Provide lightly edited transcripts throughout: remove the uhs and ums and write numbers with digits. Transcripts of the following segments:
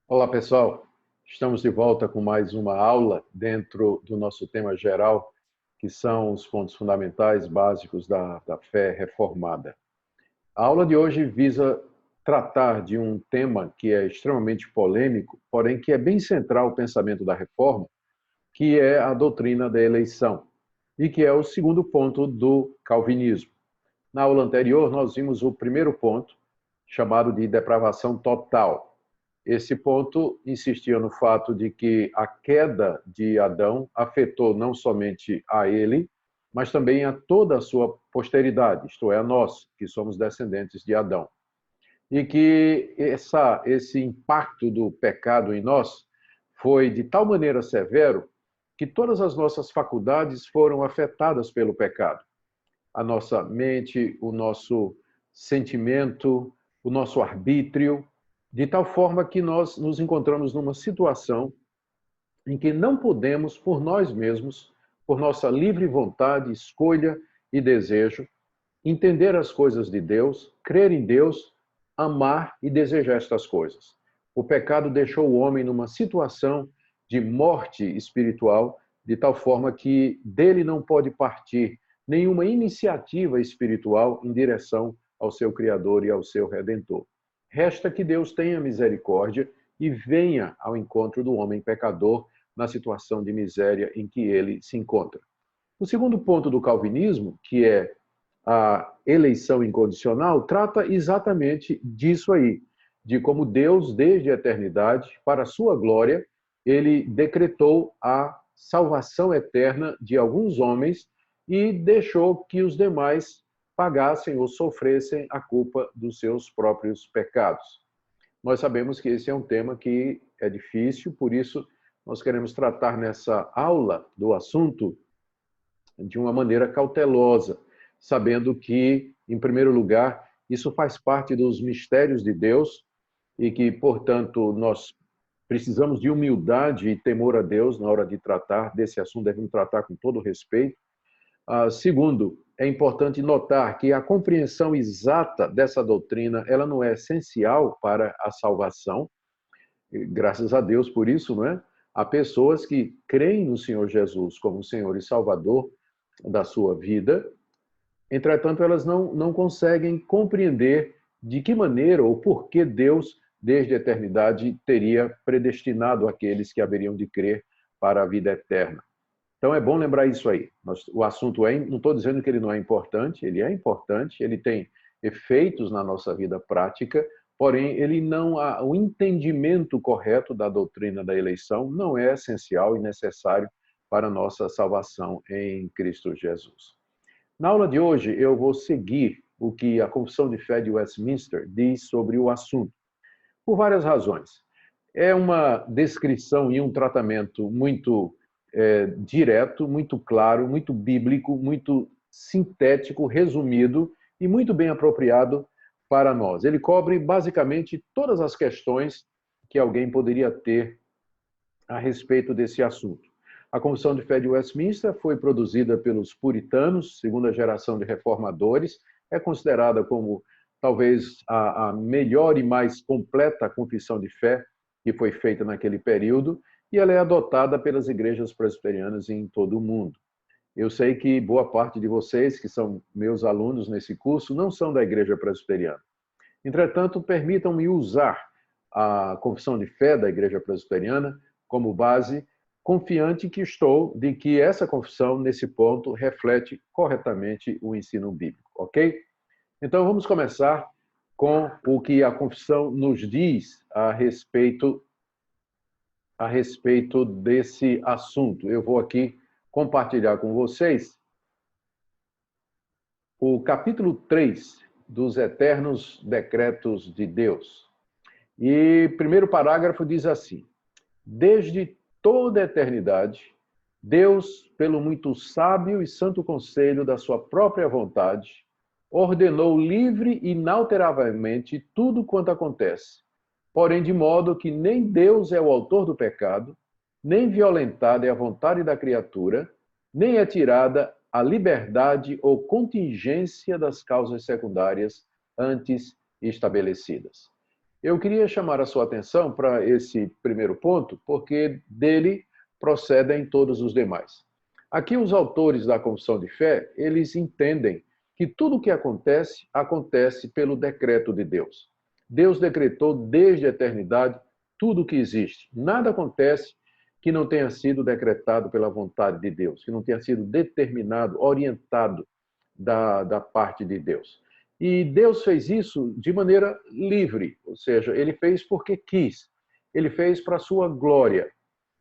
Olá, pessoal. Estamos de volta com mais uma aula dentro do nosso tema geral, que são os pontos fundamentais básicos da fé reformada. A aula de hoje visa tratar de um tema que é extremamente polêmico, porém que é bem central ao pensamento da reforma, que é a doutrina da eleição, e que é o segundo ponto do calvinismo. Na aula anterior, nós vimos o primeiro ponto, chamado de depravação total. Esse ponto insistia no fato de que a queda de Adão afetou não somente a ele, mas também a toda a sua posteridade, isto é, a nós, que somos descendentes de Adão. E que esse impacto do pecado em nós foi de tal maneira severo que todas as nossas faculdades foram afetadas pelo pecado. A nossa mente, o nosso sentimento, o nosso arbítrio, de tal forma que nós nos encontramos numa situação em que não podemos, por nós mesmos, por nossa livre vontade, escolha e desejo, entender as coisas de Deus, crer em Deus, amar e desejar estas coisas. O pecado deixou o homem numa situação de morte espiritual, de tal forma que dele não pode partir nenhuma iniciativa espiritual em direção ao seu Criador e ao seu Redentor. Resta que Deus tenha misericórdia e venha ao encontro do homem pecador na situação de miséria em que ele se encontra. O segundo ponto do calvinismo, que é a eleição incondicional, trata exatamente disso aí, de como Deus, desde a eternidade, para a sua glória, ele decretou a salvação eterna de alguns homens e deixou que os demais pagassem ou sofressem a culpa dos seus próprios pecados. Nós sabemos que esse é um tema que é difícil, por isso nós queremos tratar nessa aula do assunto de uma maneira cautelosa, sabendo que, em primeiro lugar, isso faz parte dos mistérios de Deus e que, portanto, nós precisamos de humildade e temor a Deus na hora de tratar desse assunto, devemos tratar com todo respeito. Segundo, é importante notar que a compreensão exata dessa doutrina, ela não é essencial para a salvação, graças a Deus por isso, não é? Há pessoas que creem no Senhor Jesus como Senhor e Salvador da sua vida, entretanto, elas não conseguem compreender de que maneira ou por que Deus, desde a eternidade, teria predestinado aqueles que haveriam de crer para a vida eterna. Então é bom lembrar isso aí. O assunto não estou dizendo que ele não é importante, ele tem efeitos na nossa vida prática, porém ele não há o entendimento correto da doutrina da eleição não é essencial e necessário para a nossa salvação em Cristo Jesus. Na aula de hoje eu vou seguir o que a Confissão de Fé de Westminster diz sobre o assunto, por várias razões. É uma descrição e um tratamento muito direto, muito claro, muito bíblico, muito sintético, resumido e muito bem apropriado para nós. Ele cobre basicamente todas as questões que alguém poderia ter a respeito desse assunto. A Confissão de Fé de Westminster foi produzida pelos puritanos, segunda geração de reformadores, é considerada como talvez a melhor e mais completa confissão de fé que foi feita naquele período, e ela é adotada pelas igrejas presbiterianas em todo o mundo. Eu sei que boa parte de vocês, que são meus alunos nesse curso, não são da igreja presbiteriana. Entretanto, permitam-me usar a confissão de fé da igreja presbiteriana como base, confiante que estou de que essa confissão, nesse ponto, reflete corretamente o ensino bíblico, ok? Então, vamos começar com o que a confissão nos diz a respeito desse assunto. Eu vou aqui compartilhar com vocês o capítulo 3 dos Eternos Decretos de Deus. E o primeiro parágrafo diz assim: desde toda a eternidade, Deus, pelo muito sábio e santo conselho da sua própria vontade, ordenou livre e inalteravelmente tudo quanto acontece, porém de modo que nem Deus é o autor do pecado, nem violentada é a vontade da criatura, nem é tirada a liberdade ou contingência das causas secundárias antes estabelecidas. Eu queria chamar a sua atenção para esse primeiro ponto, porque dele procedem todos os demais. Aqui os autores da Confissão de Fé, eles entendem que tudo o que acontece, acontece pelo decreto de Deus. Deus decretou desde a eternidade tudo o que existe. Nada acontece que não tenha sido decretado pela vontade de Deus, que não tenha sido determinado, orientado da parte de Deus. E Deus fez isso de maneira livre, ou seja, ele fez porque quis, ele fez para a sua glória.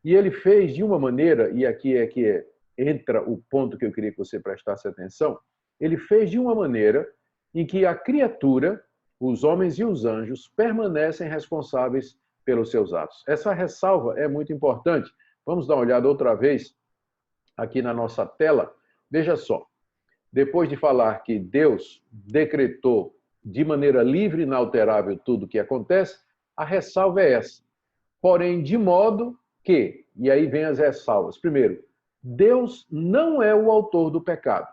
E ele fez de uma maneira, e aqui é que entra o ponto que eu queria que você prestasse atenção, ele fez de uma maneira em que a criatura, os homens e os anjos, permanecem responsáveis pelos seus atos. Essa ressalva é muito importante. Vamos dar uma olhada outra vez aqui na nossa tela. Veja só. Depois de falar que Deus decretou de maneira livre e inalterável tudo o que acontece, a ressalva é essa. Porém, de modo que, e aí vem as ressalvas. Primeiro, Deus não é o autor do pecado.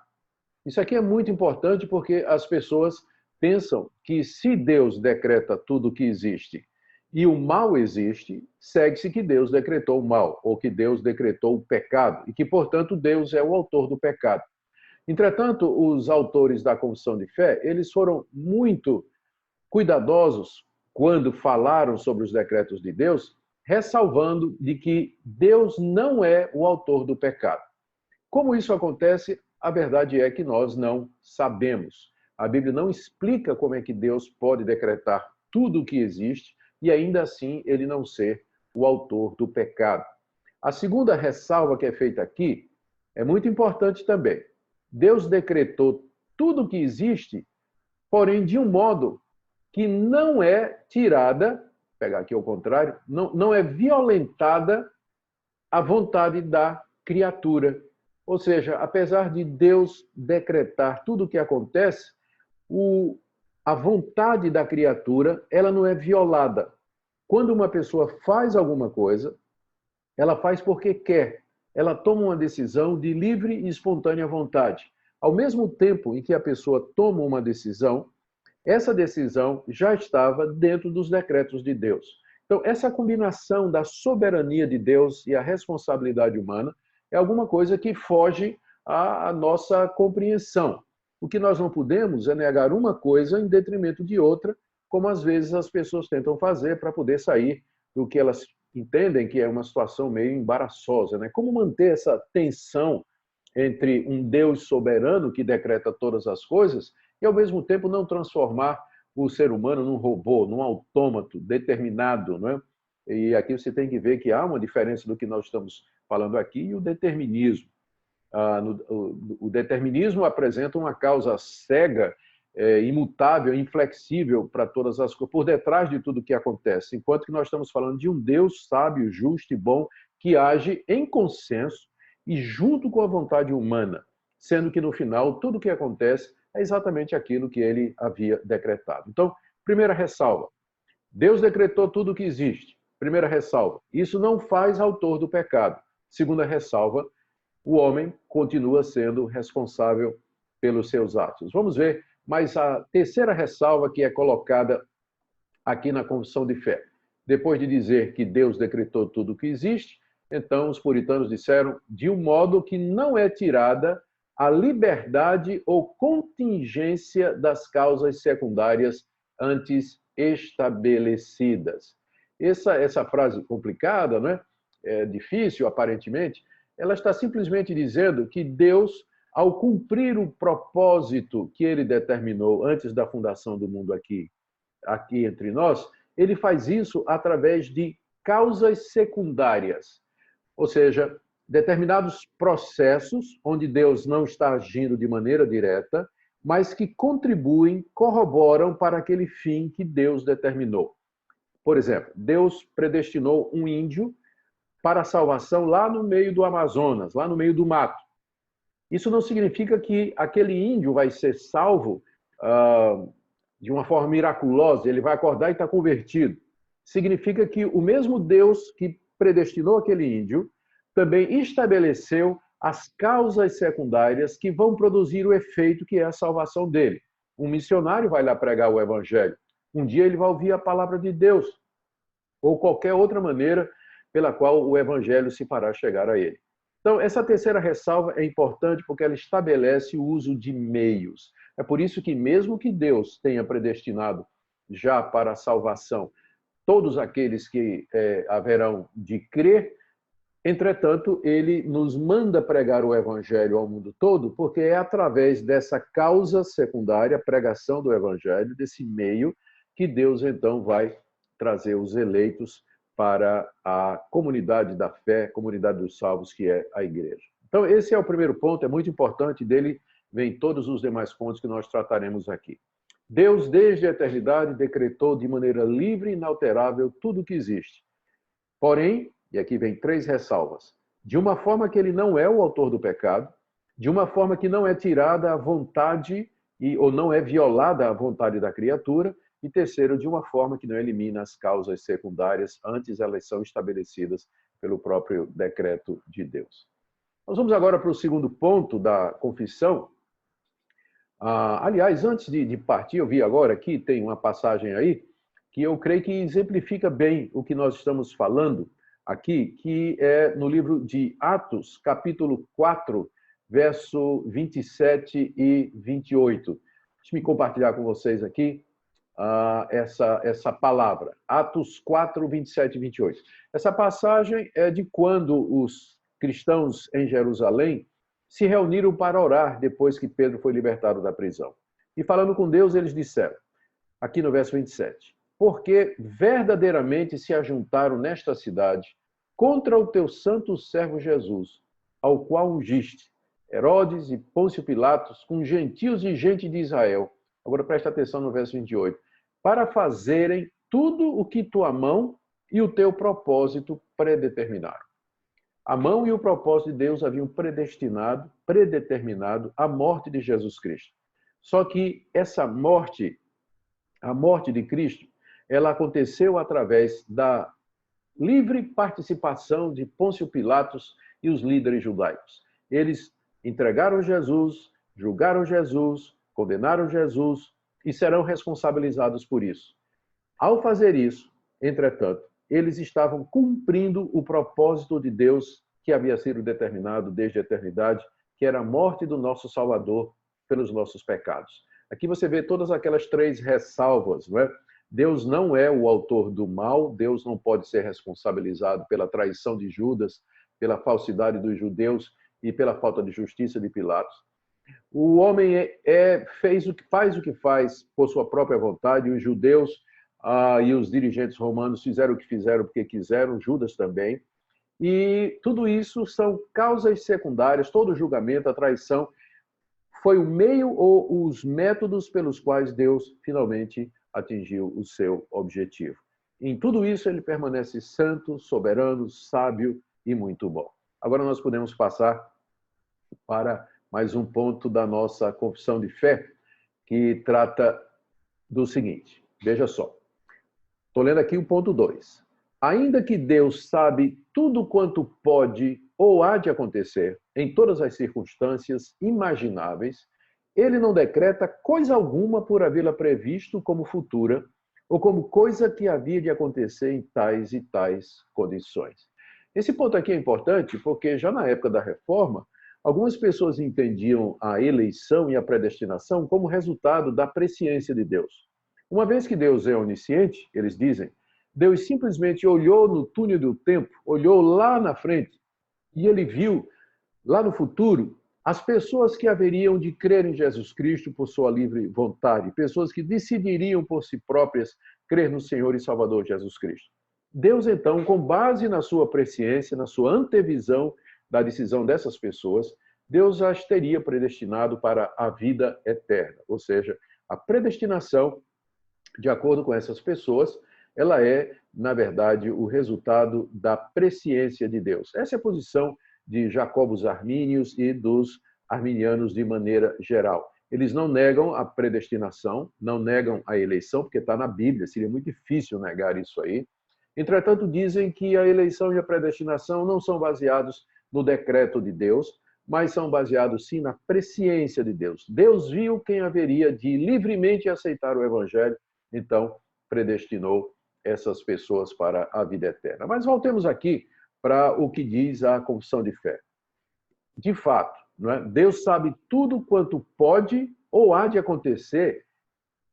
Isso aqui é muito importante porque as pessoas pensam que se Deus decreta tudo o que existe e o mal existe, segue-se que Deus decretou o mal, ou que Deus decretou o pecado, e que, portanto, Deus é o autor do pecado. Entretanto, os autores da Confissão de Fé, eles foram muito cuidadosos quando falaram sobre os decretos de Deus, ressalvando de que Deus não é o autor do pecado. Como isso acontece, a verdade é que nós não sabemos. A Bíblia não explica como é que Deus pode decretar tudo o que existe e ainda assim ele não ser o autor do pecado. A segunda ressalva que é feita aqui é muito importante também. Deus decretou tudo o que existe, porém de um modo que não é tirada, vou pegar aqui ao contrário, não é violentada a vontade da criatura. Ou seja, apesar de Deus decretar tudo o que acontece, a vontade da criatura, ela não é violada. Quando uma pessoa faz alguma coisa, ela faz porque quer. Ela toma uma decisão de livre e espontânea vontade. Ao mesmo tempo em que a pessoa toma uma decisão, essa decisão já estava dentro dos decretos de Deus. Então, essa combinação da soberania de Deus e a responsabilidade humana é alguma coisa que foge à nossa compreensão. O que nós não podemos é negar uma coisa em detrimento de outra, como às vezes as pessoas tentam fazer para poder sair do que elas entendem que é uma situação meio embaraçosa, né? Como manter essa tensão entre um Deus soberano que decreta todas as coisas e, ao mesmo tempo, não transformar o ser humano num robô, num autômato determinado, não é? E aqui você tem que ver que há uma diferença do que nós estamos falando aqui e o determinismo. O determinismo apresenta uma causa cega, imutável, inflexível para todas as coisas, por detrás de tudo que acontece, enquanto que nós estamos falando de um Deus sábio, justo e bom, que age em consenso e junto com a vontade humana, sendo que no final tudo o que acontece é exatamente aquilo que ele havia decretado. Então, primeira ressalva, Deus decretou tudo o que existe. Primeira ressalva, isso não faz autor do pecado. Segunda ressalva, o homem continua sendo responsável pelos seus atos. Vamos ver, mas a terceira ressalva que é colocada aqui na Confissão de Fé. Depois de dizer que Deus decretou tudo o que existe, então os puritanos disseram de um modo que não é tirada a liberdade ou contingência das causas secundárias antes estabelecidas. Essa frase complicada, né? É difícil aparentemente, ela está simplesmente dizendo que Deus, ao cumprir o propósito que ele determinou antes da fundação do mundo aqui entre nós, ele faz isso através de causas secundárias, ou seja, determinados processos onde Deus não está agindo de maneira direta, mas que contribuem, corroboram para aquele fim que Deus determinou. Por exemplo, Deus predestinou um índio para a salvação lá no meio do Amazonas, lá no meio do mato. Isso não significa que aquele índio vai ser salvo de uma forma miraculosa, ele vai acordar e está convertido. Significa que o mesmo Deus que predestinou aquele índio também estabeleceu as causas secundárias que vão produzir o efeito que é a salvação dele. Um missionário vai lá pregar o evangelho. Um dia ele vai ouvir a palavra de Deus, ou qualquer outra maneira pela qual o evangelho se fará chegar a ele. Então, essa terceira ressalva é importante porque ela estabelece o uso de meios. É por isso que, mesmo que Deus tenha predestinado já para a salvação todos aqueles que haverão de crer, entretanto, ele nos manda pregar o evangelho ao mundo todo, porque é através dessa causa secundária, pregação do evangelho, desse meio, que Deus então vai trazer os eleitos para a comunidade da fé, comunidade dos salvos, que é a igreja. Então, esse é o primeiro ponto, é muito importante, dele vem todos os demais pontos que nós trataremos aqui. Deus, desde a eternidade, decretou de maneira livre e inalterável tudo o que existe. Porém, e aqui vem 3 ressalvas, de uma forma que ele não é o autor do pecado, de uma forma que não é tirada a vontade ou não é violada a vontade da criatura, e terceiro, de uma forma que não elimina as causas secundárias, antes elas são estabelecidas pelo próprio decreto de Deus. Nós vamos agora para o segundo ponto da confissão. Aliás, antes de partir, eu vi agora aqui, tem uma passagem aí, que eu creio que exemplifica bem o que nós estamos falando aqui, que é no livro de Atos, capítulo 4, verso 27 e 28. Deixe-me compartilhar com vocês aqui essa palavra. Atos 4, 27 e 28. Essa passagem é de quando os cristãos em Jerusalém se reuniram para orar depois que Pedro foi libertado da prisão. E falando com Deus, eles disseram, aqui no verso 27, porque verdadeiramente se ajuntaram nesta cidade contra o teu santo servo Jesus, ao qual ungiste, Herodes e Pôncio Pilatos, com gentios e gente de Israel. Agora presta atenção no verso 28. Para fazerem tudo o que tua mão e o teu propósito predeterminaram. A mão e o propósito de Deus haviam predeterminado a morte de Jesus Cristo. Só que essa morte, a morte de Cristo, ela aconteceu através da livre participação de Pôncio Pilatos e os líderes judaicos. Eles entregaram Jesus, julgaram Jesus, condenaram Jesus e serão responsabilizados por isso. Ao fazer isso, entretanto, eles estavam cumprindo o propósito de Deus que havia sido determinado desde a eternidade, que era a morte do nosso Salvador pelos nossos pecados. Aqui você vê todas aquelas 3 ressalvas, não é? Deus não é o autor do mal, Deus não pode ser responsabilizado pela traição de Judas, pela falsidade dos judeus e pela falta de justiça de Pilatos. O homem faz o que faz por sua própria vontade, e os judeus e os dirigentes romanos fizeram o que fizeram porque quiseram, Judas também. E tudo isso são causas secundárias, todo o julgamento, a traição, foi o meio ou os métodos pelos quais Deus finalmente atingiu o seu objetivo. Em tudo isso ele permanece santo, soberano, sábio e muito bom. Agora nós podemos passar para mais um ponto da nossa confissão de fé, que trata do seguinte. Veja só. Estou lendo aqui o ponto 2. Ainda que Deus sabe tudo quanto pode ou há de acontecer em todas as circunstâncias imagináveis, ele não decreta coisa alguma por havê-la previsto como futura ou como coisa que havia de acontecer em tais e tais condições. Esse ponto aqui é importante porque já na época da Reforma, algumas pessoas entendiam a eleição e a predestinação como resultado da presciência de Deus. Uma vez que Deus é onisciente, eles dizem, Deus simplesmente olhou no túnel do tempo, olhou lá na frente, e ele viu, lá no futuro, as pessoas que haveriam de crer em Jesus Cristo por sua livre vontade, pessoas que decidiriam por si próprias crer no Senhor e Salvador Jesus Cristo. Deus, então, com base na sua presciência, na sua antevisão da decisão dessas pessoas, Deus as teria predestinado para a vida eterna. Ou seja, a predestinação, de acordo com essas pessoas, ela é, na verdade, o resultado da presciência de Deus. Essa é a posição de Jacobos Armínios e dos arminianos de maneira geral. Eles não negam a predestinação, não negam a eleição, porque está na Bíblia, seria muito difícil negar isso aí. Entretanto, dizem que a eleição e a predestinação não são baseados no decreto de Deus, mas são baseados, sim, na presciência de Deus. Deus viu quem haveria de livremente aceitar o Evangelho então predestinou essas pessoas para a vida eterna. Mas voltemos aqui para o que diz a confissão de fé. De fato, não é? Deus sabe tudo quanto pode ou há de acontecer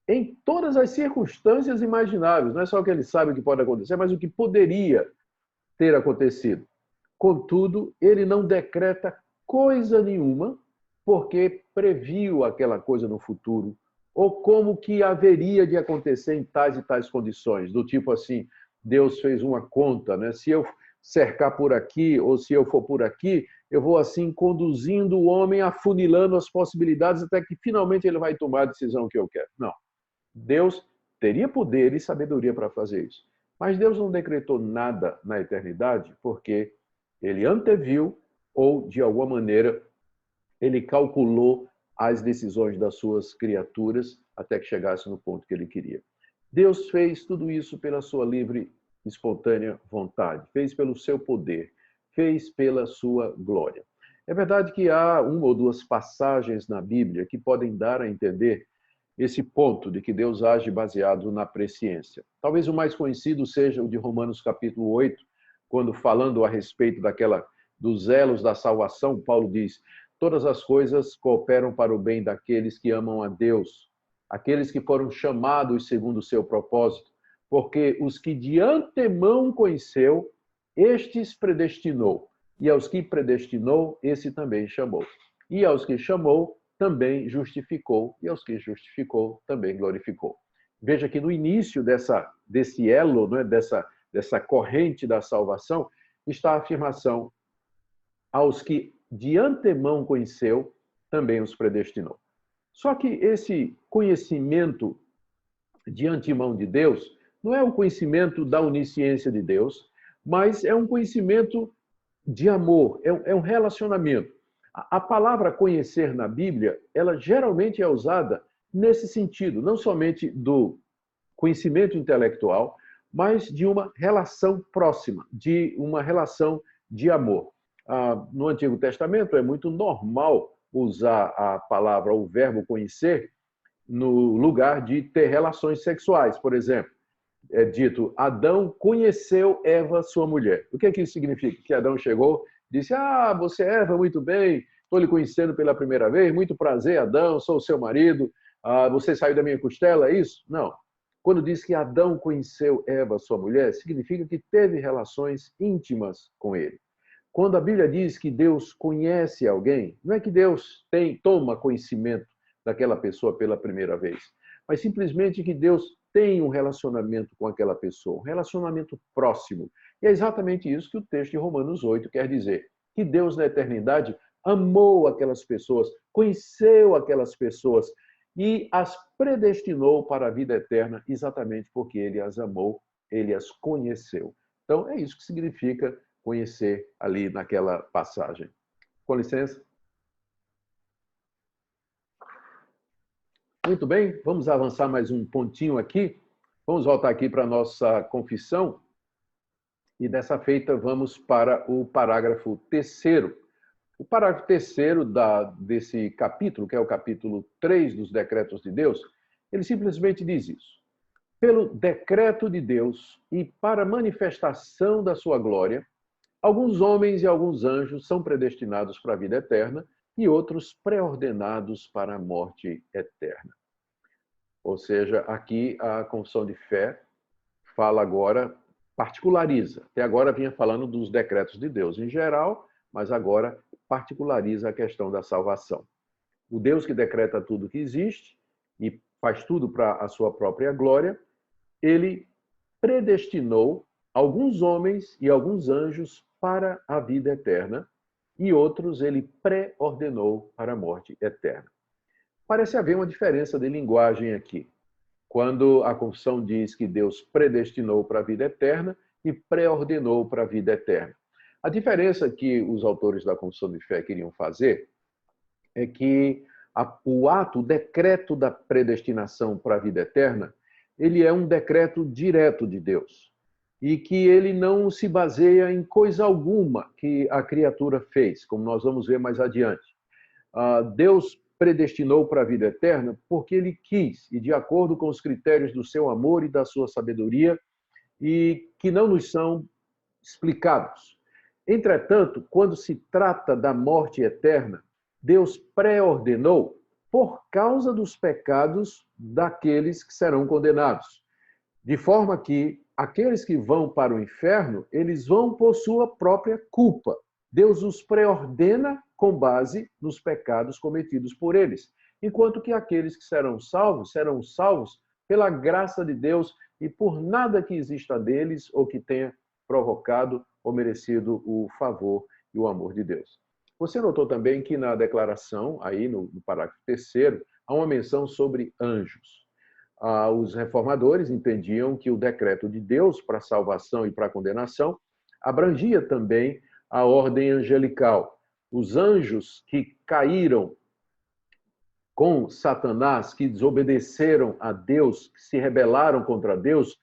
em todas as circunstâncias imagináveis. Não é só que ele sabe o que pode acontecer, mas o que poderia ter acontecido. Contudo, ele não decreta coisa nenhuma porque previu aquela coisa no futuro, ou como que haveria de acontecer em tais e tais condições, do tipo assim, Deus fez uma conta, né? Se eu cercar por aqui, ou se eu for por aqui, eu vou assim conduzindo o homem, afunilando as possibilidades, até que finalmente ele vai tomar a decisão que eu quero. Não. Deus teria poder e sabedoria para fazer isso. Mas Deus não decretou nada na eternidade, porque ele anteviu, ou de alguma maneira, ele calculou as decisões das suas criaturas até que chegasse no ponto que ele queria. Deus fez tudo isso pela sua livre, espontânea vontade, fez pelo seu poder, fez pela sua glória. É verdade que há uma ou duas passagens na Bíblia que podem dar a entender esse ponto de que Deus age baseado na presciência. Talvez o mais conhecido seja o de Romanos capítulo 8, quando falando a respeito dos elos da salvação, Paulo diz: todas as coisas cooperam para o bem daqueles que amam a Deus, aqueles que foram chamados segundo o seu propósito, porque os que de antemão conheceu, estes predestinou, e aos que predestinou, esse também chamou. E aos que chamou, também justificou, e aos que justificou, também glorificou. Veja que no início desse elo, né, dessa corrente da salvação, está a afirmação: aos que de antemão conheceu, também os predestinou. Só que esse conhecimento de antemão de Deus não é o conhecimento da onisciência de Deus, mas é um conhecimento de amor, é um relacionamento. A palavra conhecer na Bíblia, ela geralmente é usada nesse sentido, não somente do conhecimento intelectual, mas de uma relação próxima, de uma relação de amor. No Antigo Testamento é muito normal usar a palavra, o verbo conhecer, no lugar de ter relações sexuais. Por exemplo, é dito: Adão conheceu Eva, sua mulher. O que é que isso significa? Que Adão chegou, disse: você é Eva, muito bem, estou lhe conhecendo pela primeira vez, muito prazer, Adão, sou o seu marido, você saiu da minha costela, é isso? Não. Quando diz que Adão conheceu Eva, sua mulher, significa que teve relações íntimas com ele. Quando a Bíblia diz que Deus conhece alguém, não é que Deus toma conhecimento daquela pessoa pela primeira vez, mas simplesmente que Deus tem um relacionamento com aquela pessoa, um relacionamento próximo. E é exatamente isso que o texto de Romanos 8 quer dizer, que Deus na eternidade amou aquelas pessoas, conheceu aquelas pessoas e as predestinou para a vida eterna exatamente porque ele as amou, ele as conheceu. Então, é isso que significa conhecer ali naquela passagem. Com licença. Muito bem, vamos avançar mais um pontinho aqui. Vamos voltar aqui para a nossa confissão. E dessa feita vamos para o parágrafo 3º. O parágrafo 3º desse capítulo, que é o capítulo 3 dos decretos de Deus, ele simplesmente diz isso. Pelo decreto de Deus e para manifestação da sua glória, alguns homens e alguns anjos são predestinados para a vida eterna e outros pré-ordenados para a morte eterna. Ou seja, aqui a confissão de fé fala agora, particulariza. Até agora vinha falando dos decretos de Deus em geral, mas agora particulariza a questão da salvação. O Deus que decreta tudo que existe e faz tudo para a sua própria glória, ele predestinou alguns homens e alguns anjos para a vida eterna e outros ele pré-ordenou para a morte eterna. Parece haver uma diferença de linguagem aqui. Quando a confissão diz que Deus predestinou para a vida eterna e pré-ordenou para a vida eterna. A diferença que os autores da confissão de fé queriam fazer é que o decreto da predestinação para a vida eterna, ele é um decreto direto de Deus. E que ele não se baseia em coisa alguma que a criatura fez, como nós vamos ver mais adiante. Deus predestinou para a vida eterna porque ele quis, e de acordo com os critérios do seu amor e da sua sabedoria, e que não nos são explicados. Entretanto, quando se trata da morte eterna, Deus pré-ordenou por causa dos pecados daqueles que serão condenados, de forma que aqueles que vão para o inferno, eles vão por sua própria culpa. Deus os pré-ordena com base nos pecados cometidos por eles, enquanto que aqueles que serão salvos pela graça de Deus e por nada que exista deles ou que tenha provocado ou merecido o favor e o amor de Deus. Você notou também que na declaração, aí no parágrafo 3º, há uma menção sobre anjos. Os reformadores entendiam que o decreto de Deus para a salvação e para a condenação abrangia também a ordem angelical. Os anjos que caíram com Satanás, que desobedeceram a Deus, que se rebelaram contra Deus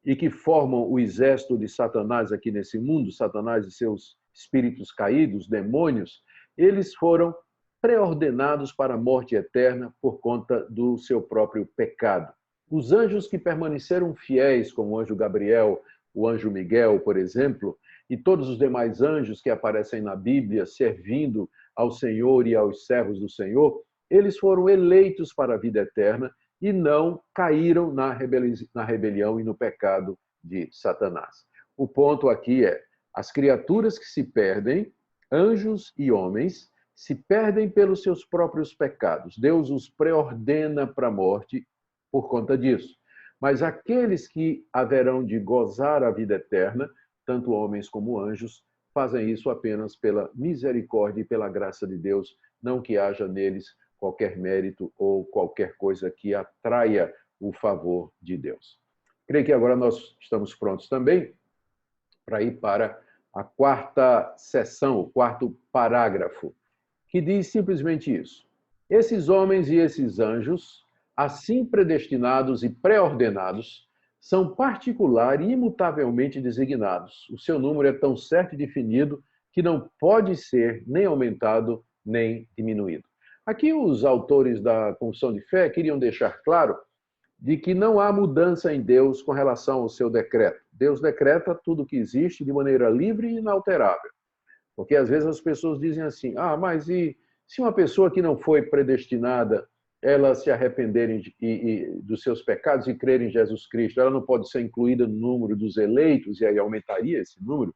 e que formam o exército de Satanás aqui nesse mundo, Satanás e seus espíritos caídos, demônios, eles foram pré-ordenados para a morte eterna por conta do seu próprio pecado. Os anjos que permaneceram fiéis, como o anjo Gabriel, o anjo Miguel, por exemplo, e todos os demais anjos que aparecem na Bíblia servindo ao Senhor e aos servos do Senhor, eles foram eleitos para a vida eterna e não caíram na rebelião e no pecado de Satanás. O ponto aqui é, as criaturas que se perdem, anjos e homens, se perdem pelos seus próprios pecados. Deus os preordena para a morte por conta disso. Mas aqueles que haverão de gozar a vida eterna, tanto homens como anjos, fazem isso apenas pela misericórdia e pela graça de Deus, não que haja neles qualquer mérito ou qualquer coisa que atraia o favor de Deus. Creio que agora nós estamos prontos também para ir para a quarta seção, o quarto parágrafo, que diz simplesmente isso. Esses homens e esses anjos, assim predestinados e pré-ordenados, são particular e imutavelmente designados. O seu número é tão certo e definido que não pode ser nem aumentado nem diminuído. Aqui os autores da Confissão de Fé queriam deixar claro de que não há mudança em Deus com relação ao seu decreto. Deus decreta tudo o que existe de maneira livre e inalterável. Porque às vezes as pessoas dizem assim, mas e se uma pessoa que não foi predestinada, ela se arrepender dos seus pecados e crer em Jesus Cristo, ela não pode ser incluída no número dos eleitos e aí aumentaria esse número?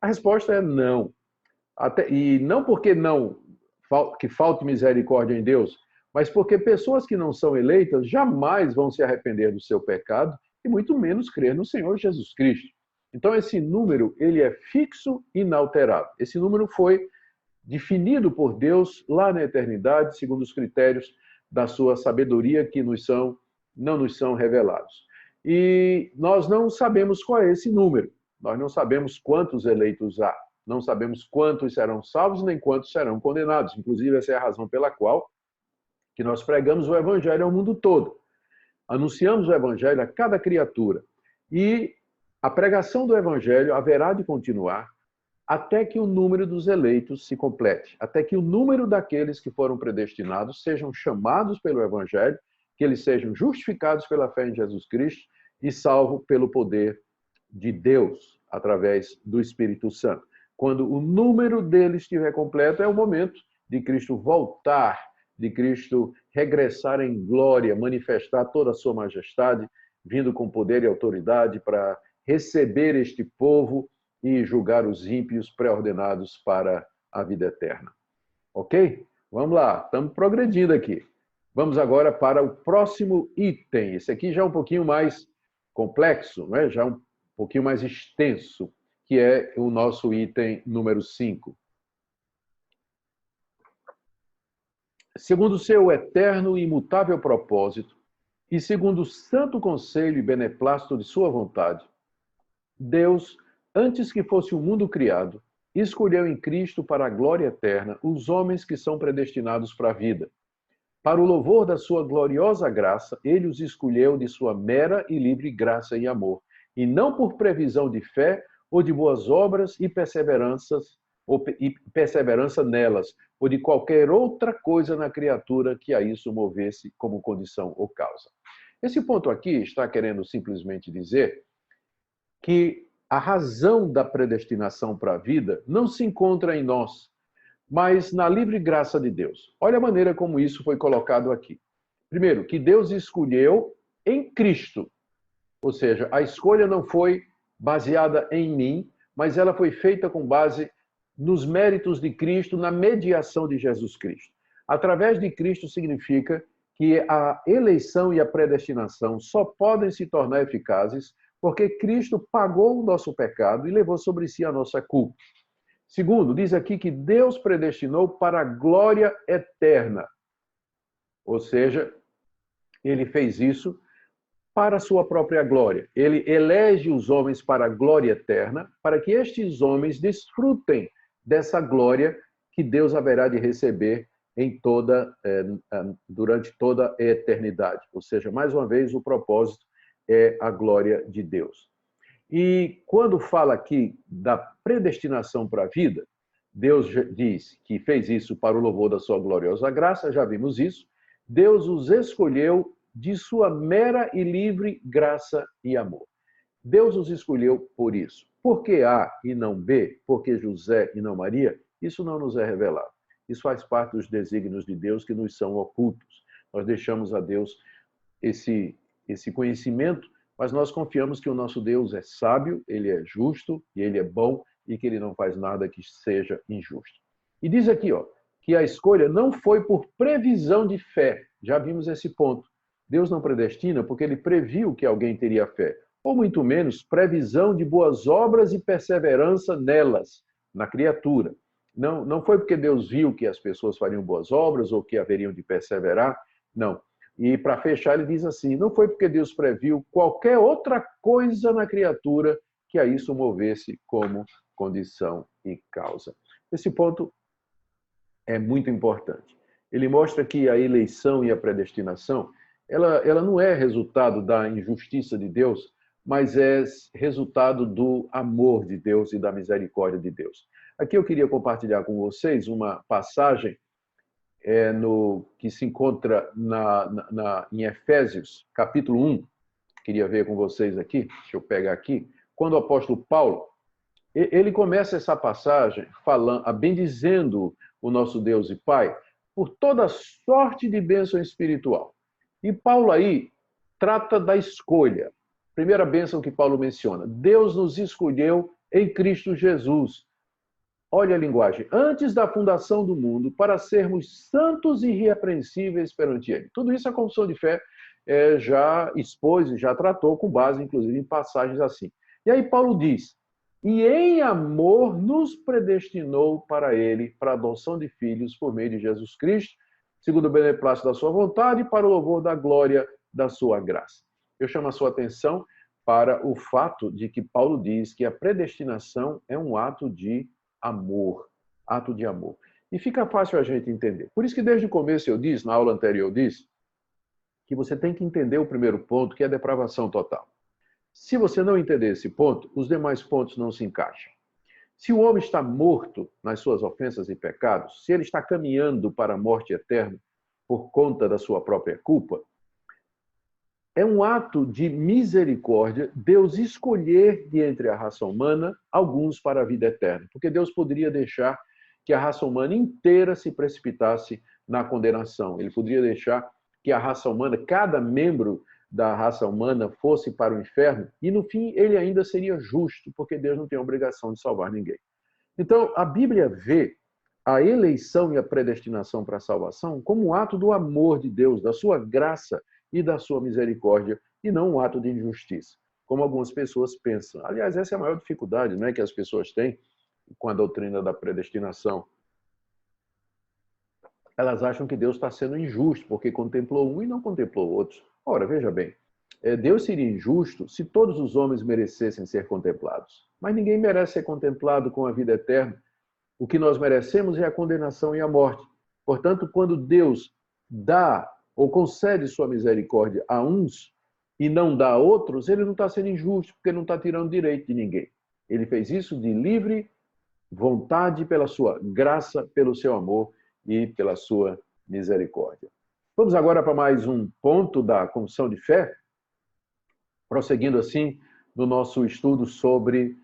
A resposta é não. E não porque que falte misericórdia em Deus, mas porque pessoas que não são eleitas jamais vão se arrepender do seu pecado e muito menos crer no Senhor Jesus Cristo. Então esse número, ele é fixo e inalterável. Esse número foi definido por Deus lá na eternidade, segundo os critérios da sua sabedoria que não nos são revelados. E nós não sabemos qual é esse número. Nós não sabemos quantos eleitos há. Não sabemos quantos serão salvos nem quantos serão condenados. Inclusive, essa é a razão pela qual que nós pregamos o Evangelho ao mundo todo. Anunciamos o Evangelho a cada criatura. E a pregação do Evangelho haverá de continuar até que o número dos eleitos se complete, até que o número daqueles que foram predestinados sejam chamados pelo Evangelho, que eles sejam justificados pela fé em Jesus Cristo e salvos pelo poder de Deus, através do Espírito Santo. Quando o número deles estiver completo, é o momento de Cristo voltar, de Cristo regressar em glória, manifestar toda a sua majestade, vindo com poder e autoridade para receber este povo e julgar os ímpios pré-ordenados para a vida eterna. Ok? Vamos lá, estamos progredindo aqui. Vamos agora para o próximo item. Esse aqui já é um pouquinho mais complexo, né? Já um pouquinho mais extenso, que é o nosso item número 5. Segundo o seu eterno e imutável propósito, e segundo o santo conselho e beneplácito de sua vontade, Deus, antes que fosse o mundo criado, escolheu em Cristo para a glória eterna os homens que são predestinados para a vida. Para o louvor da sua gloriosa graça, ele os escolheu de sua mera e livre graça e amor, e não por previsão de fé ou de boas obras e perseveranças e perseverança nelas, ou de qualquer outra coisa na criatura que a isso movesse como condição ou causa. Esse ponto aqui está querendo simplesmente dizer que a razão da predestinação para a vida não se encontra em nós, mas na livre graça de Deus. Olha a maneira como isso foi colocado aqui. Primeiro, que Deus escolheu em Cristo, ou seja, a escolha não foi baseada em mim, mas ela foi feita com base nos méritos de Cristo, na mediação de Jesus Cristo. Através de Cristo significa que a eleição e a predestinação só podem se tornar eficazes porque Cristo pagou o nosso pecado e levou sobre si a nossa culpa. Segundo, diz aqui que Deus predestinou para a glória eterna. Ou seja, ele fez isso para a sua própria glória. Ele elege os homens para a glória eterna, para que estes homens desfrutem dessa glória que Deus haverá de receber durante toda a eternidade. Ou seja, mais uma vez, o propósito é a glória de Deus. E quando fala aqui da predestinação para a vida, Deus diz que fez isso para o louvor da sua gloriosa graça, já vimos isso. Deus os escolheu de sua mera e livre graça e amor. Deus os escolheu por isso. Por que A e não B? Por que José e não Maria? Isso não nos é revelado. Isso faz parte dos desígnios de Deus que nos são ocultos. Nós deixamos a Deus esse conhecimento, mas nós confiamos que o nosso Deus é sábio, ele é justo e ele é bom e que ele não faz nada que seja injusto. E diz aqui, que a escolha não foi por previsão de fé. Já vimos esse ponto. Deus não predestina porque ele previu que alguém teria fé, ou muito menos previsão de boas obras e perseverança nelas, na criatura. Não foi porque Deus viu que as pessoas fariam boas obras ou que haveriam de perseverar, não. E para fechar, ele diz assim, não foi porque Deus previu qualquer outra coisa na criatura que a isso movesse como condição e causa. Esse ponto é muito importante. Ele mostra que a eleição e a predestinação, ela não é resultado da injustiça de Deus, mas é resultado do amor de Deus e da misericórdia de Deus. Aqui eu queria compartilhar com vocês uma passagem que se encontra em Efésios, capítulo 1. Queria ver com vocês aqui, deixa eu pegar aqui. Quando o apóstolo Paulo, ele começa essa passagem bendizendo o nosso Deus e Pai por toda sorte de bênção espiritual. E Paulo aí trata da escolha. Primeira bênção que Paulo menciona, Deus nos escolheu em Cristo Jesus. Olha a linguagem, antes da fundação do mundo, para sermos santos e irrepreensíveis perante Ele. Tudo isso a confissão de fé já expôs e já tratou, com base, inclusive, em passagens assim. E aí Paulo diz, e em amor nos predestinou para Ele, para a adoção de filhos por meio de Jesus Cristo, segundo o beneplácito da sua vontade, para o louvor da glória da sua graça. Eu chamo a sua atenção para o fato de que Paulo diz que a predestinação é um ato de amor, ato de amor. E fica fácil a gente entender. Por isso que desde o começo eu disse, na aula anterior eu disse, que você tem que entender o primeiro ponto, que é a depravação total. Se você não entender esse ponto, os demais pontos não se encaixam. Se o homem está morto nas suas ofensas e pecados, se ele está caminhando para a morte eterna por conta da sua própria culpa, é um ato de misericórdia Deus escolher de entre a raça humana alguns para a vida eterna. Porque Deus poderia deixar que a raça humana inteira se precipitasse na condenação. Ele poderia deixar que a raça humana, cada membro da raça humana fosse para o inferno e no fim ele ainda seria justo, porque Deus não tem a obrigação de salvar ninguém. Então, a Bíblia vê a eleição e a predestinação para a salvação como um ato do amor de Deus, da sua graça e da sua misericórdia, e não um ato de injustiça, como algumas pessoas pensam. Aliás, essa é a maior dificuldade, né, que as pessoas têm com a doutrina da predestinação. Elas acham que Deus está sendo injusto, porque contemplou um e não contemplou outros. Ora, veja bem, Deus seria injusto se todos os homens merecessem ser contemplados. Mas ninguém merece ser contemplado com a vida eterna. O que nós merecemos é a condenação e a morte. Portanto, quando Deus dá ou concede sua misericórdia a uns e não dá a outros, ele não está sendo injusto, porque não está tirando direito de ninguém. Ele fez isso de livre vontade, pela sua graça, pelo seu amor e pela sua misericórdia. Vamos agora para mais um ponto da confissão de fé, prosseguindo assim no nosso estudo sobre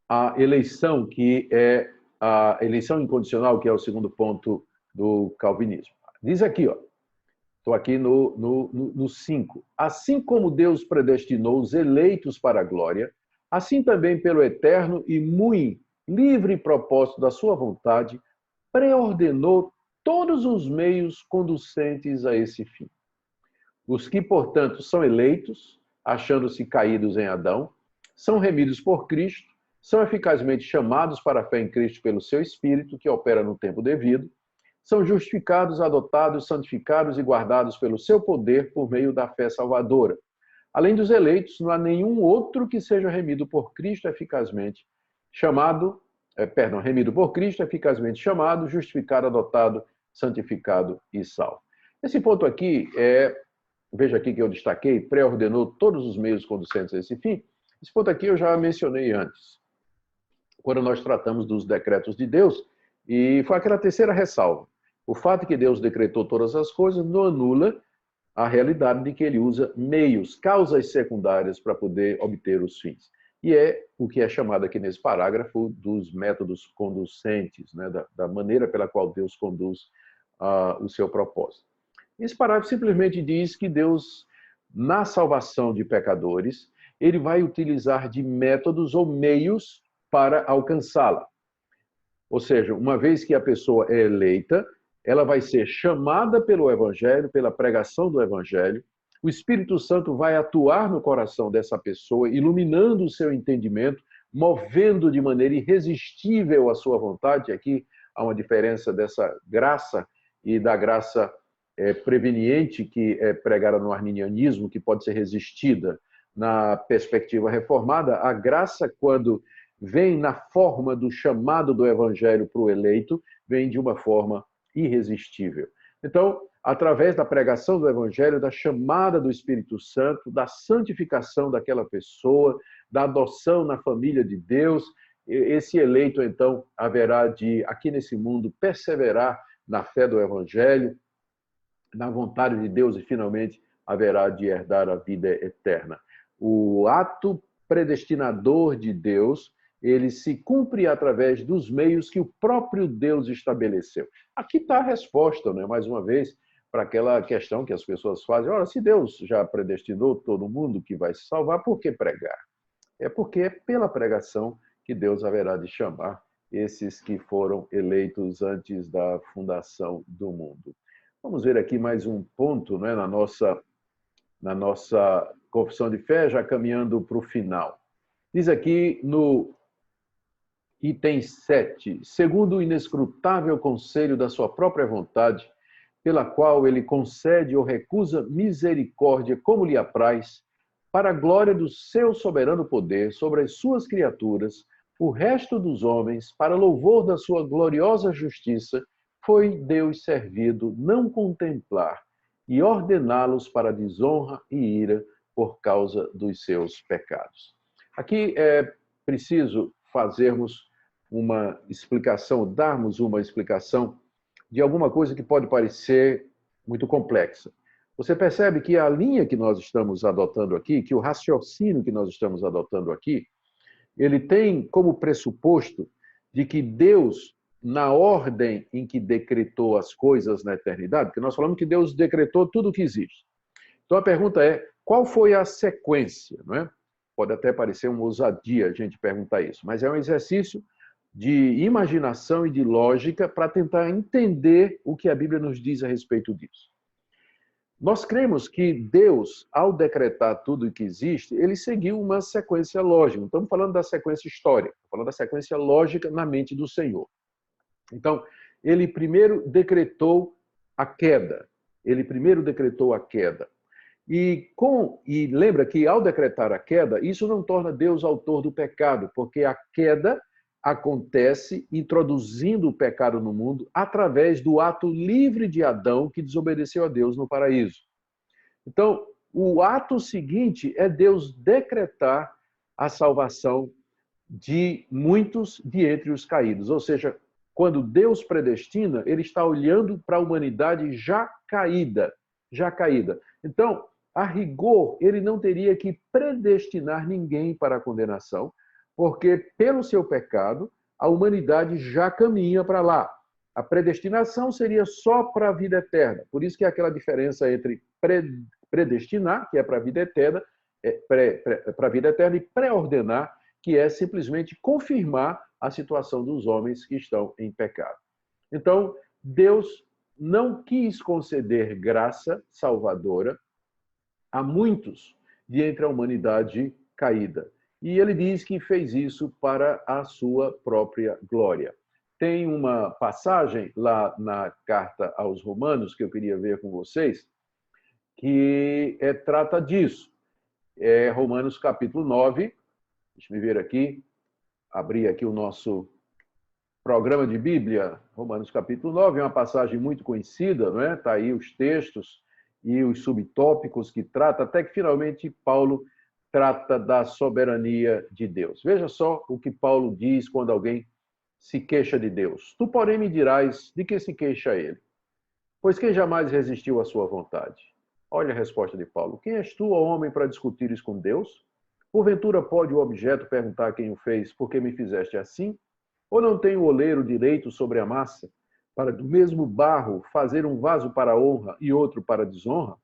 a eleição, que é a eleição incondicional, que é o segundo ponto do calvinismo. Diz aqui, estou aqui no 5. Assim como Deus predestinou os eleitos para a glória, assim também pelo eterno e muito livre propósito da sua vontade, preordenou todos os meios conducentes a esse fim. Os que, portanto, são eleitos, achando-se caídos em Adão, são remidos por Cristo, são eficazmente chamados para a fé em Cristo pelo seu Espírito, que opera no tempo devido, são justificados, adotados, santificados e guardados pelo seu poder por meio da fé salvadora. Além dos eleitos, não há nenhum outro que seja remido por Cristo eficazmente remido por Cristo, eficazmente chamado, justificado, adotado, santificado e salvo. Esse ponto aqui veja aqui que eu destaquei, pré-ordenou todos os meios conducentes a esse fim. Esse ponto aqui eu já mencionei antes, quando nós tratamos dos decretos de Deus, e foi aquela terceira ressalva. O fato de que Deus decretou todas as coisas não anula a realidade de que ele usa meios, causas secundárias para poder obter os fins. E é o que é chamado aqui nesse parágrafo dos métodos conducentes, né? da maneira pela qual Deus conduz o seu propósito. Esse parágrafo simplesmente diz que Deus, na salvação de pecadores, ele vai utilizar de métodos ou meios para alcançá-la. Ou seja, uma vez que a pessoa é eleita, ela vai ser chamada pelo Evangelho, pela pregação do Evangelho, o Espírito Santo vai atuar no coração dessa pessoa, iluminando o seu entendimento, movendo de maneira irresistível a sua vontade. Aqui há uma diferença dessa graça e da graça preveniente que é pregada no arminianismo, que pode ser resistida na perspectiva reformada. A graça, quando vem na forma do chamado do Evangelho para o eleito, vem de uma forma irresistível. Então, através da pregação do Evangelho, da chamada do Espírito Santo, da santificação daquela pessoa, da adoção na família de Deus, esse eleito, então, haverá de, aqui nesse mundo, perseverar na fé do Evangelho, na vontade de Deus e, finalmente, haverá de herdar a vida eterna. O ato predestinador de Deus, ele se cumpre através dos meios que o próprio Deus estabeleceu. Aqui está a resposta, né? Mais uma vez, para aquela questão que as pessoas fazem. Ora, se Deus já predestinou todo mundo que vai se salvar, por que pregar? É porque é pela pregação que Deus haverá de chamar esses que foram eleitos antes da fundação do mundo. Vamos ver aqui mais um ponto, né, na nossa confissão de fé, já caminhando para o final. Diz aqui no item 7, segundo o inescrutável conselho da sua própria vontade, pela qual ele concede ou recusa misericórdia como lhe apraz, para a glória do seu soberano poder sobre as suas criaturas, o resto dos homens, para louvor da sua gloriosa justiça, foi Deus servido não contemplar e ordená-los para desonra e ira por causa dos seus pecados. Aqui é preciso fazermos uma explicação, darmos uma explicação de alguma coisa que pode parecer muito complexa. Você percebe que a linha que nós estamos adotando aqui, que o raciocínio que nós estamos adotando aqui, ele tem como pressuposto de que Deus, na ordem em que decretou as coisas na eternidade, porque nós falamos que Deus decretou tudo o que existe. Então a pergunta é, qual foi a sequência? Não é? Pode até parecer uma ousadia a gente perguntar isso, mas é um exercício de imaginação e de lógica para tentar entender o que a Bíblia nos diz a respeito disso. Nós cremos que Deus, ao decretar tudo o que existe, ele seguiu uma sequência lógica. Não estamos falando da sequência histórica, estamos falando da sequência lógica na mente do Senhor. Então, ele primeiro decretou a queda. E lembra que ao decretar a queda, isso não torna Deus autor do pecado, porque a queda acontece introduzindo o pecado no mundo através do ato livre de Adão que desobedeceu a Deus no paraíso. Então, o ato seguinte é Deus decretar a salvação de muitos de entre os caídos. Ou seja, quando Deus predestina, ele está olhando para a humanidade já caída, já caída. Então, a rigor, ele não teria que predestinar ninguém para a condenação, porque pelo seu pecado, a humanidade já caminha para lá. A predestinação seria só para a vida eterna. Por isso que é aquela diferença entre predestinar, que é para a vida eterna, para a vida eterna, e pré-ordenar, que é simplesmente confirmar a situação dos homens que estão em pecado. Então, Deus não quis conceder graça salvadora a muitos de entre a humanidade caída. E ele diz que fez isso para a sua própria glória. Tem uma passagem lá na carta aos Romanos que eu queria ver com vocês, que trata disso. É Romanos capítulo 9. Deixa eu ver aqui, abrir aqui o nosso programa de Bíblia, Romanos capítulo 9, é uma passagem muito conhecida, não é? Está aí os textos e os subtópicos que trata, até que finalmente Paulo trata da soberania de Deus. Veja só o que Paulo diz quando alguém se queixa de Deus. Tu, porém, me dirás de que se queixa ele? Pois quem jamais resistiu à sua vontade? Olha a resposta de Paulo. Quem és tu, ó homem, para discutires com Deus? Porventura pode o objeto perguntar quem o fez, por que me fizeste assim? Ou não tem o oleiro direito sobre a massa, para do mesmo barro fazer um vaso para honra e outro para desonra?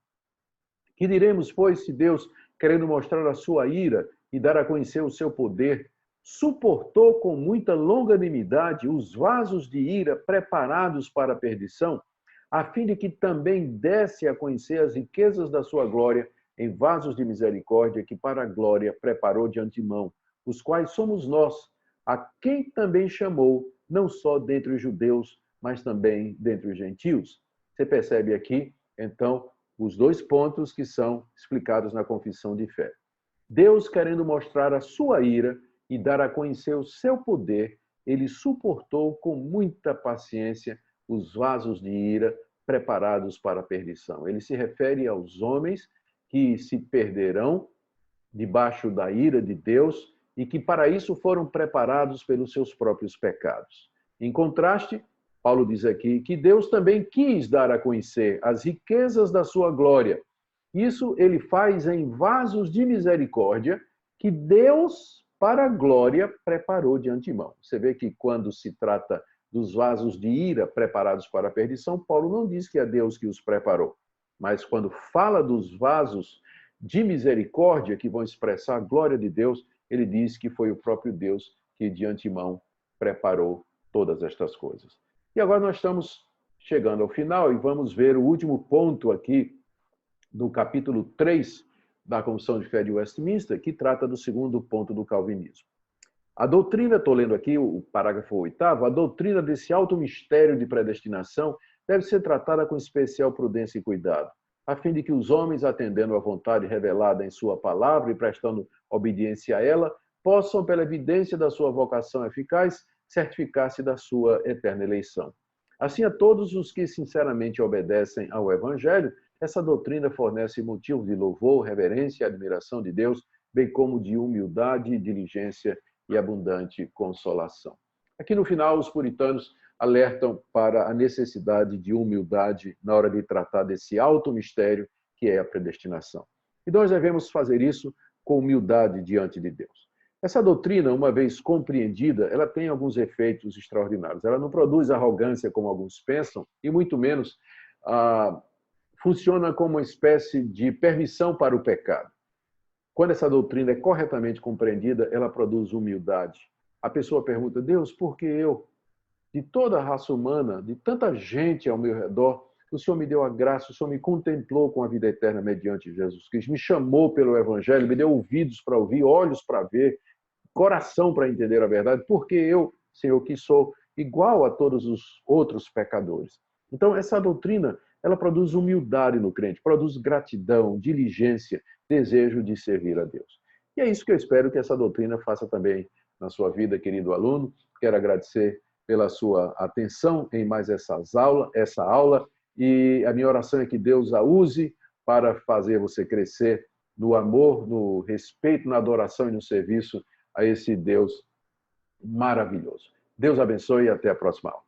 Que diremos, pois, se Deus, querendo mostrar a sua ira e dar a conhecer o seu poder, suportou com muita longanimidade os vasos de ira preparados para a perdição, a fim de que também desse a conhecer as riquezas da sua glória em vasos de misericórdia que para a glória preparou de antemão, os quais somos nós, a quem também chamou, não só dentre os judeus, mas também dentre os gentios. Você percebe aqui, então, os dois pontos que são explicados na confissão de fé. Deus, querendo mostrar a sua ira e dar a conhecer o seu poder, ele suportou com muita paciência os vasos de ira preparados para a perdição. Ele se refere aos homens que se perderão debaixo da ira de Deus e que para isso foram preparados pelos seus próprios pecados. Em contraste, Paulo diz aqui que Deus também quis dar a conhecer as riquezas da sua glória. Isso ele faz em vasos de misericórdia que Deus, para a glória, preparou de antemão. Você vê que quando se trata dos vasos de ira preparados para a perdição, Paulo não diz que é Deus que os preparou. Mas quando fala dos vasos de misericórdia que vão expressar a glória de Deus, ele diz que foi o próprio Deus que de antemão preparou todas estas coisas. E agora nós estamos chegando ao final e vamos ver o último ponto aqui do capítulo 3 da Confissão de Fé de Westminster, que trata do segundo ponto do calvinismo. A doutrina, estou lendo aqui o parágrafo 8º, a doutrina desse alto mistério de predestinação deve ser tratada com especial prudência e cuidado, a fim de que os homens, atendendo à vontade revelada em sua palavra e prestando obediência a ela, possam, pela evidência da sua vocação eficaz, certificar-se da sua eterna eleição. Assim, a todos os que sinceramente obedecem ao Evangelho, essa doutrina fornece motivo de louvor, reverência e admiração de Deus, bem como de humildade, diligência e abundante consolação. Aqui no final, os puritanos alertam para a necessidade de humildade na hora de tratar desse alto mistério que é a predestinação. E nós devemos fazer isso com humildade diante de Deus. Essa doutrina, uma vez compreendida, ela tem alguns efeitos extraordinários. Ela não produz arrogância, como alguns pensam, e muito menos funciona como uma espécie de permissão para o pecado. Quando essa doutrina é corretamente compreendida, ela produz humildade. A pessoa pergunta, Deus, por que eu? De toda a raça humana, de tanta gente ao meu redor, o Senhor me deu a graça, o Senhor me contemplou com a vida eterna mediante Jesus Cristo, me chamou pelo Evangelho, me deu ouvidos para ouvir, olhos para ver, coração para entender a verdade, porque eu, Senhor, que sou igual a todos os outros pecadores. Então, essa doutrina, ela produz humildade no crente, produz gratidão, diligência, desejo de servir a Deus. E é isso que eu espero que essa doutrina faça também na sua vida, querido aluno. Quero agradecer pela sua atenção em mais essa aula, e a minha oração é que Deus a use para fazer você crescer no amor, no respeito, na adoração e no serviço a esse Deus maravilhoso. Deus abençoe e até a próxima aula.